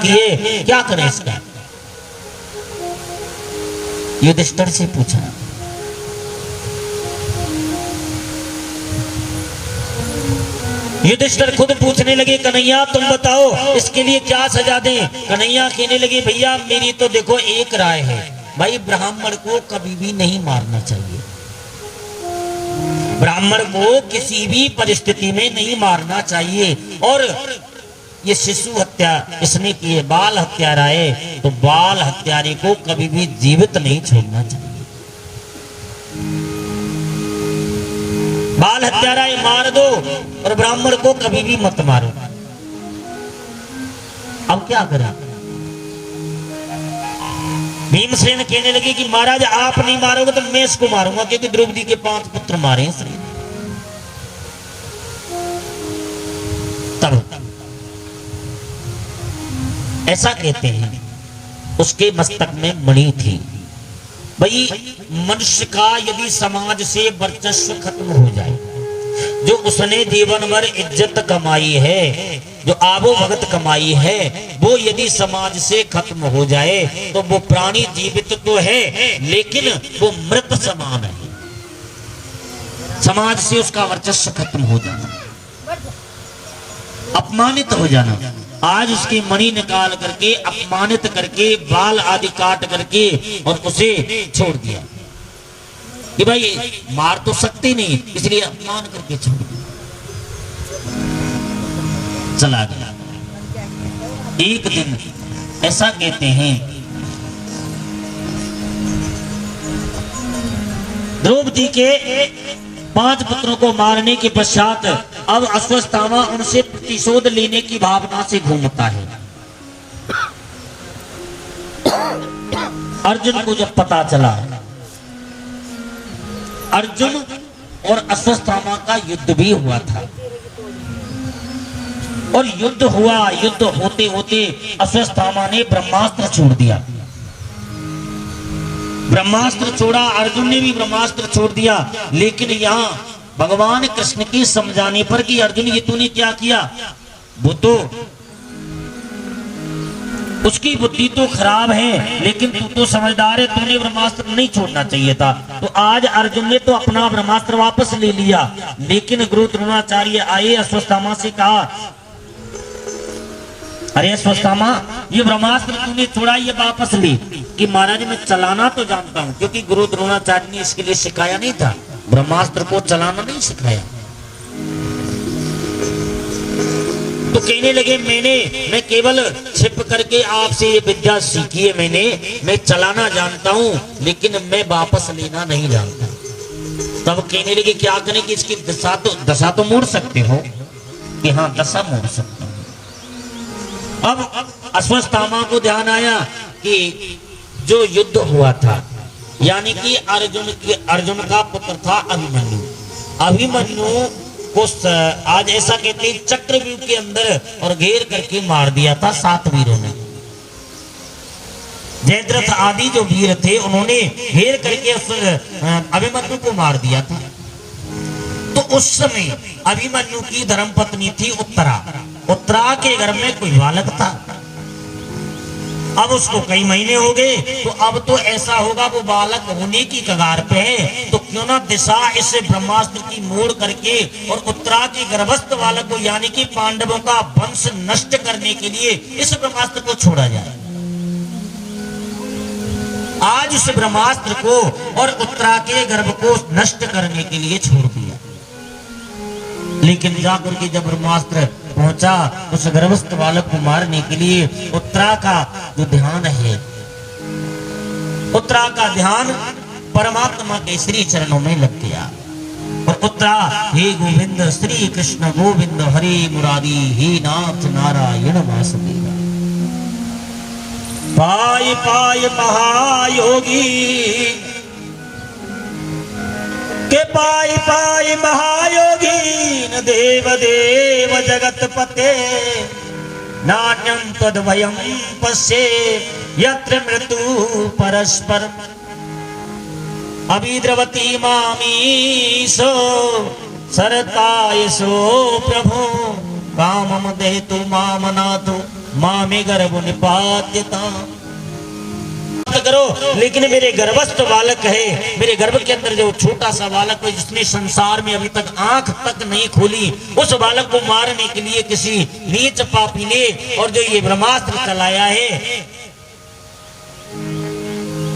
किए, क्या करें इसका? युधिष्ठिर से पूछा। युधिष्ठिर खुद पूछने लगे, कन्हैया तुम बताओ इसके लिए क्या सजा दें? कन्हैया कहने लगे, भैया मेरी तो देखो एक राय है, भाई ब्राह्मण को कभी भी नहीं मारना चाहिए। ब्राह्मण को किसी भी परिस्थिति में नहीं मारना चाहिए। और ये शिशु हत्या इसने की है, बाल हत्यारा है, तो बाल हत्यारे को कभी भी जीवित नहीं छोड़ना चाहिए। बाल हत्यारा है मार दो, और ब्राह्मण को कभी भी मत मारो। अब क्या करें? भीमसेन कहने लगे कि महाराज आप नहीं मारोगे तो मैं इसको मारूंगा, क्योंकि द्रौपदी के 5 पुत्र मारे हैं श्री। तब ऐसा कहते हैं उसके मस्तक में मणि थी। भाई मनुष्य का यदि समाज से वर्चस्व खत्म हो जाए, जो उसने जीवन भर इज्जत कमाई है, जो आबो भगत कमाई है, वो यदि समाज से खत्म हो जाए तो वो प्राणी जीवित तो है लेकिन वो मृत समान है। समाज से उसका वर्चस्व खत्म हो जाना, अपमानित हो जाना। आज उसकी मणि निकाल करके, अपमानित करके, बाल आदि काट करके और उसे छोड़ दिया कि भाई मार तो सकते नहीं, इसलिए अपमान करके छोड़ दिया, चला गया। एक दिन ऐसा कहते हैं द्रौपदी के 5 पुत्रों को मारने के पश्चात अब अश्वत्थामा उनसे प्रतिशोध लेने की भावना से घूमता है। अर्जुन को जब पता चला, अर्जुन और अश्वत्थामा का युद्ध भी हुआ था, और युद्ध हुआ, युद्ध होते होते अश्वत्थामा ने ब्रह्मास्त्र छोड़ दिया। ब्रह्मास्त्र छोड़ा, अर्जुन ने भी ब्रह्मास्त्र छोड़ दिया। लेकिन यहाँ भगवान कृष्ण की समझाने पर कि अर्जुन ये तूने क्या किया, वो तो उसकी बुद्धि तो खराब है लेकिन तू तो समझदार है, तूने ब्रह्मास्त्र नहीं छोड़ना चाहिए था। तो आज अर्जुन ने तो अपना ब्रह्मास्त्र वापस ले लिया, लेकिन गुरु द्रोणाचार्य आए, अश्वत्थामा से कहा, अरे अश्वत्थामा ये ब्रह्मास्त्र तूने छोड़ा, ये वापस ले। कि महाराज मैं चलाना तो जानता हूं, क्योंकि गुरु द्रोणाचार्य ने इसके लिए सिखाया नहीं था, ब्रह्मास्त्र को चलाना नहीं सिखाया। तो कहने लगे मैं केवल छिप करके आपसे ये विद्या सीखी है मैंने, मैं चलाना जानता हूं लेकिन मैं वापस लेना नहीं जानता। तब कहने लगे क्या करें कि इसकी दशा तो मोड़ सकते हो? कि हाँ दशा मोड़ सकते हो। अब अश्वत्थामा को ध्यान आया कि जो युद्ध हुआ था, यानी कि अर्जुन का पुत्र था अभिमन्यु। अभिमन्यु को आज ऐसा कहते हैं चक्रव्यूह के अंदर और घेर करके मार दिया था 7 वीरों ने। जयद्रथ आदि जो वीर थे उन्होंने घेर करके अभिमन्यु को मार दिया था। तो उस समय अभिमन्यु की धर्मपत्नी थी उत्तरा। उत्तरा के घर में कोई बालक था। अब उसको कई महीने हो गए, तो अब तो ऐसा होगा वो बालक होने की कगार पे है, तो क्यों ना दिशा इस ब्रह्मास्त्र की मोड़ करके और उत्तरा के गर्भस्थ बालक को, यानी कि पांडवों का वंश नष्ट करने के लिए इस ब्रह्मास्त्र को छोड़ा जाए। आज इस ब्रह्मास्त्र को और उत्तरा के गर्भ को नष्ट करने के लिए छोड़ दिया। लेकिन जाकर के जब ब्रह्मास्त्र पहुंचा उस गर्भस्थ बालक को मारने के लिए, उत्तरा का जो ध्यान है, उत्तरा का ध्यान परमात्मा के श्री चरणों में लग गया। और उत्तरा, हे गोविंद श्री कृष्ण गोविंद हरे मुरारी, हे नाथ नारायण वासुदेव। पाय पाय महायोगी के पाई पाई महायोगी देव देव जगत पते, नान्यं तद्वयं पश्ये यत्र मृत्यु परस्पर। अभिद्रवती मामीशो सरतायसो प्रभु, कामम देतु मामनातु माँ में गर्भ निपात्यता करो, लेकिन मेरे गर्भस्थ बालक है, मेरे गर्भ के अंदर जो छोटा सा बालक है जिसने संसार में अभी तक आंख तक नहीं खोली, उस बालक को मारने के लिए किसी नीच पापी ने और जो ये ब्रह्मास्त्र चलाया है,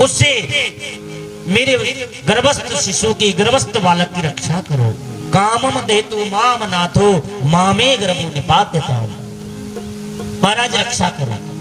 उससे मेरे गर्भस्थ शिशु की, गर्भस्थ बालक की रक्षा करो। कामम देतु माम नाथो मामे गर्भो निपात्यता। महाराज रक्षा करो।